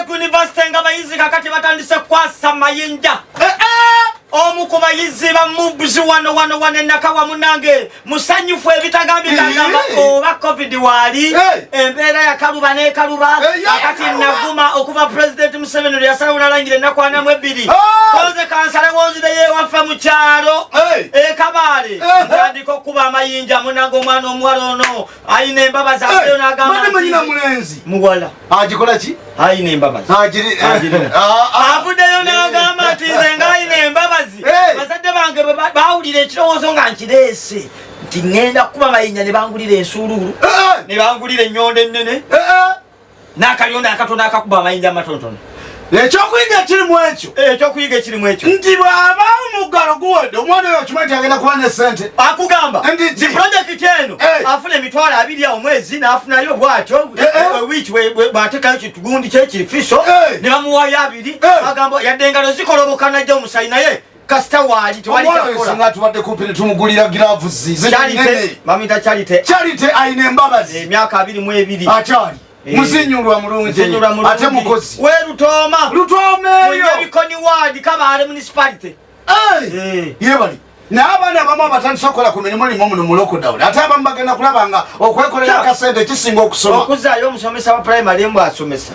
ku university nga bayizi kakati batandise kwasa mayinja omu ku bayizi bamubuzi wano enakawa munange musanyufu ebitagambikagamba oba covid wali embeera yakaluba nekaluba akati naguma okuva president Museveni yasalawo nalangire nakwanamu ebbiri koze kansala wonzire yewaffe mu kyalo Kabale ntandika okuba amayinja munange omwana omuwala ono ayina embabazi abeyo n'agamba muwala agikola ki ayina embabazi avuddeyo n'agamba nti nze nga ayina embabazi bazadde bange bawulira ekirowoozo nga nkireese nti ŋŋenda kuba mayinja ne bangulira ensuuluulu ne bangulira ennyonda ennene n'akalyondo akatono akakuba amayinja amatontono ekyokuyiga ekirimu ekyo nti bw'aba omuggalo guwedde omwana oyo okimanyi agenda kuba ne ssente akugamba nti pulojekiti eno afuna emitwalo 2 omwezi n'afunayo bw'atyo wiiki bw'ateekayo kitugundi kye kirifiso ne bamuwaayo 2 agamba yadde engalo zikoloboka najja omusayi naye kasita waali tewalikakola tubadde kumpi ne tumugulira gilavuzi bamuyita Charity ayina embabazi emyaka 22 akyali muzinyulwa mulungi ate mukozi we Lutooma eyo ebikoni wadi Kabale municipality yebali n'abaana abamu abatandise okukola ku mirimu limu muno mu lockdown ate abamu bagenda kulaba nga okwekolera akasente kisinga okusoma okuzaayo omusomesa wa primary mbu asomesa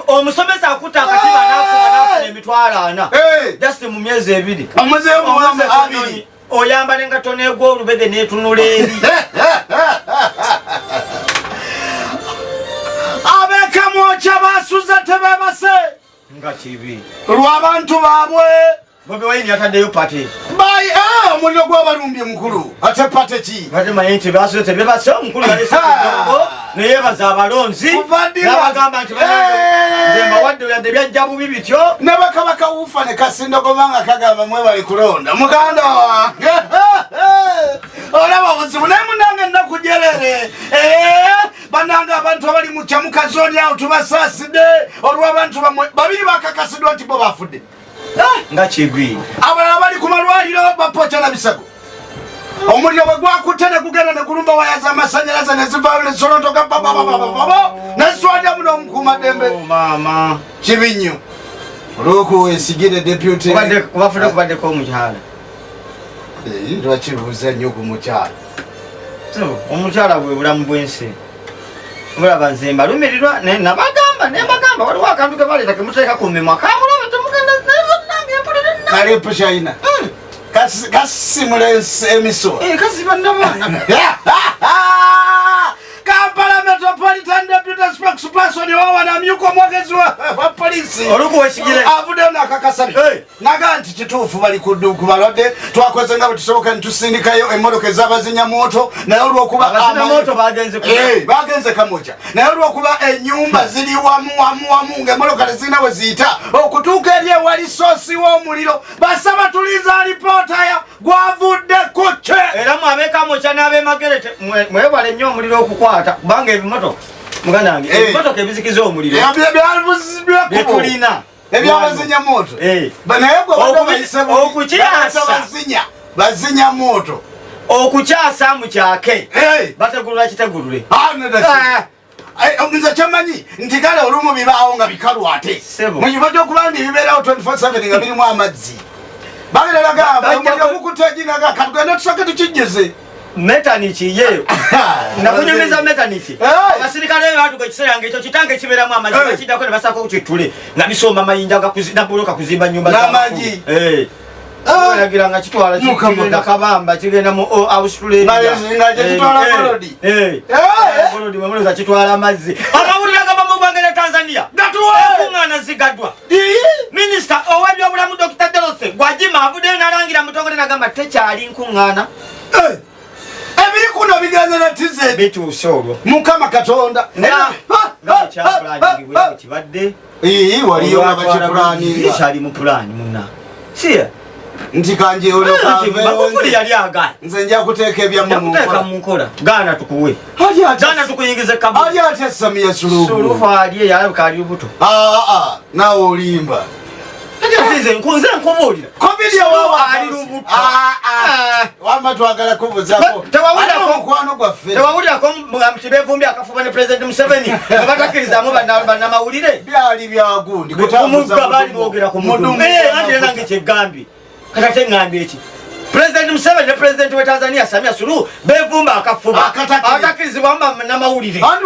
omusomesa akuta akatiba n'afuna emitwalo 4 just mu myezi 2 oyamba nengato negwa olubege netunula eri abekamwoca basuza tebebase nga kibi lw'abantu baabwe Bobi Wine yataddeyo pate bai omuliro gw'abalumbye mukulu ate pate ki bate manyi nti basuze tebebase omukulu yalesekidogo neyebaza abalonzi n'abagamba nti nze mbawadde oyadde byajja bubi bityo ne bakabaka wufa ne kasindogoma nga kagamba mwebali kulonda muganda wange olaba buzibu naye munange ennaku gyerere banange abantu abali mu kyamuka zooni awo tubasaasidde olw'abantu bamwe babiri bakakasidwa nti bo bafudde nga kigwi abalala bali ku malwaliro bapoca na bisago omuliro bwe gwakutte ne gugenda ne gulumba waya z'amasanyalaze ne zivaayo ne zolontoka neswadya muno omukuumaddembe mama kibi nnyo olw'okuwesigire deputy kubafuna kubaddeko omukyala lwakibuuza nnyo ku mukyala omukyala bwe bulamu bw'ensi bulaba nze mbalumirirwa nembagamba waliwo akantu ke baleeta kemuteeka ku mimwa kamulaba temugenda kale pushayina kasimula emiso kasibannamaana Kampala Metropolitan Deputy Spokesperson wawanamyuka omwogezi wa polisi olukuwesigire avuddeyo nakakasali naga nti kituufu bali ku balwadde twakoze nga bwe tusoboka netusindikayo emmotoka ez'abazinya moto naye olwokuba bagenze kamoca naye olwokuba ennyumba ziri wamu ng'emmotoka tezirina bwe ziyita okutuuka eri ewali soosi w'omuliro basaba tuliza alipootaya gwavudde ku kye era mwabekamoca n'abemagerete mwebale nnyo omuliro okukwata kubanga ebimotoka muganda wange ebimotoka ebizikiza omuliro byetulina ebyabazinya moto naye bazinya moto okukyasa mu kyake bategulula kitegulule nze kyemanyi nti kale olumu bibaawo nga bikalu ate mukifo kyokuba ndi bibeerawo 24/7 nga birimu amazzi bagerera gamba omuliro gukuteginaga katugende tusoke tukijjeze metaniki yeyo nakunyumiza metaniki abasirikale batuga ekiseera ng'ekyo kitange kibeeramu amagi bakiddako ne basako kukitule nga bisomba amayinja nabbuloka kuzimba nyumba n'amagi olagira nga kitwala kigenda kabamba kigenda mu Australia mwemuloza kitwala amazzi amawulire agamba mu ggwanga lya Tanzania ekuŋŋaana zigaddwa minisita ow'ebyobulamu Dr. Delose Gwajima avuddeyo n'alangira mutongole n'agamba tekyali nkuŋŋaana ebiri kuno bigenze na tize bituuse olwo mukama katonda kibadde waliyo abakipulaninga kyali mu pulaani munna siya nti kanje Magufuli yali agaana nze nja kuteeka ebyamuteeka mu nkola gaana tukuwe gaana tukuyingize kabu ali ate Samia Suluhu alye yalabika ali lubuto naawe olimba nkunze nkubulira covid ya wawa ali lubuto wama twagala kubuzako tewawulirako gwaffe tewawulirako mukibevumbi akafuba ne president Museveni batakirizamu bannamawulire byali byagundi kumugga bali boogera ku mudumu anti era nange kyegambye kakate ŋŋambye eki president Museveni ne president we Tanzania Samia Suluhu bevumba akafuba abatakirizibwamu bannamawulire ne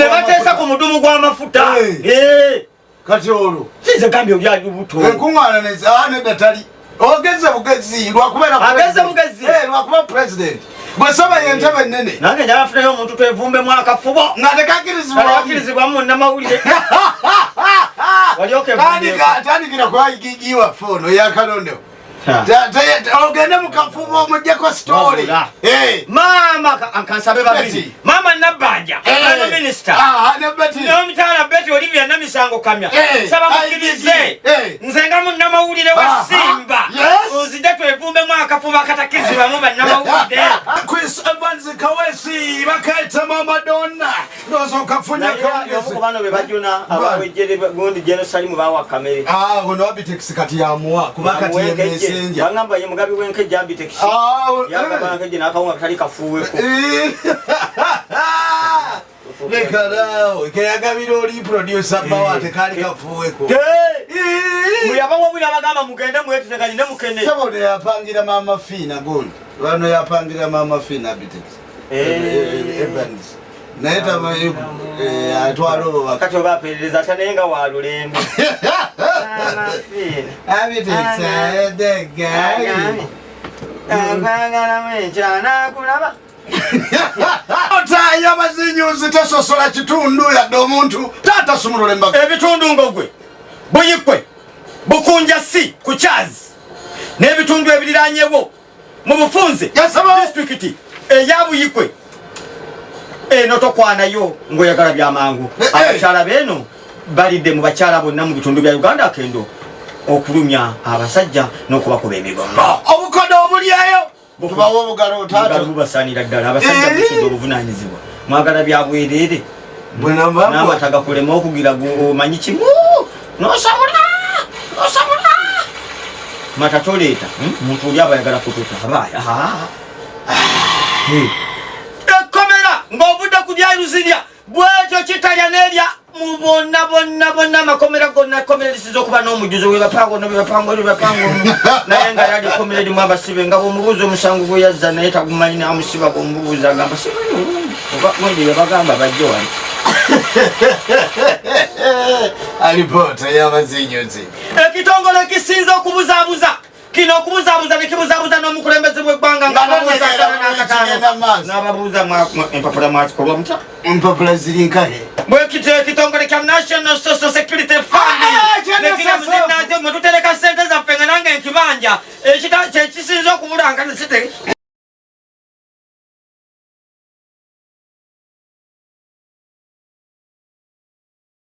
bateesa ku mudumu gw'amafuta kati olwo size gambye obyali lubuto enkuŋŋaana neddatali ogeze bugezi lwakuba president bwesaba yentebe ennene nange njala afunayo omuntu twevumbemu akafubo nga tekakirizibwamu munnamawulire tandikira kwayigigiwa fono yakalondewo ogende mukafubo omujjeko story mama kansabe babiri mama Nabbanja minisita n'omukyala Betty Olivia Namisango Kamya saba mukkirize nze nga munnamawulire wa Simba nzija twevumbemu akafubo akatakizibwamu bannamawulire Chris Evans Kawesi bakaita Mama Donna ndozo kafunya kangezi bano be bajuna abawejjere gundi Jerusalem bawa kamere ono Abitex kati yamuwa kubakati yemesenja bangamba ye mugabi wenkeje Abitex yagaba nkeje nakawunga katali kafuweko Lekarao kayagabiro oli producer bawa tekali kafuweko muyabawo bula bagamba mugende mweteganye ne mukene sabone yapangira Mama Fina gundi bano yapangira Mama Fina Abitex Evans naeta mayibu atwalo wakati obaperereza tanenga walulembe Mama Fina Abitex the guy akangana mwenjana kulaba ota yabazinyuzi tesosola kitundu yadde omuntu tata sumulole embaga ebitundu ngogwe buyikwe bukunja si kuchazi n'ebitundu ebiriranyewo mu bufunze district eyabuyikwe eno tokwanayo ngoyagala byamangu abakyala beno balidde mu bakyala bonna mu bitundu bya Uganda kendo okulumya abasajja n'okubakuba emigongo obukodo obulyayo tubawo obugalo tata bubasanira ddala abasajja busudde obuvunanyizibwa mwagala byabwerere n'amataga kulema okugira omanyi kimu nosamula matatoleeta muntu oli abayagala kutuuka abaaya ekkomera ng'ovudde ku byayuzirya bwekyo kitalya n'erya mu bonna amakomera gonna komera lisiza okuba n'omujuzo webapango naye nga yali komera erimu abasibe nga bwomubuuza omusango gwe yazza naye tagumanyi namusiba bwomubuuza agamba simanyi yabagamba bajje wali alipoota y'abazinyuzi ekitongole ekisinza okubuzaabuza kino okubuzaabuza nekibuzaabuza n'omukulembeze bw'eggwanga n'ababuuza empapula mwakikolwa mutya empapula ziri nkahe bwekityo ekitongole kya National Social Security Fund nekigamuzinaaze mwe tutereka ssente zaffe nga nange nkibanja ekisinza okubulanga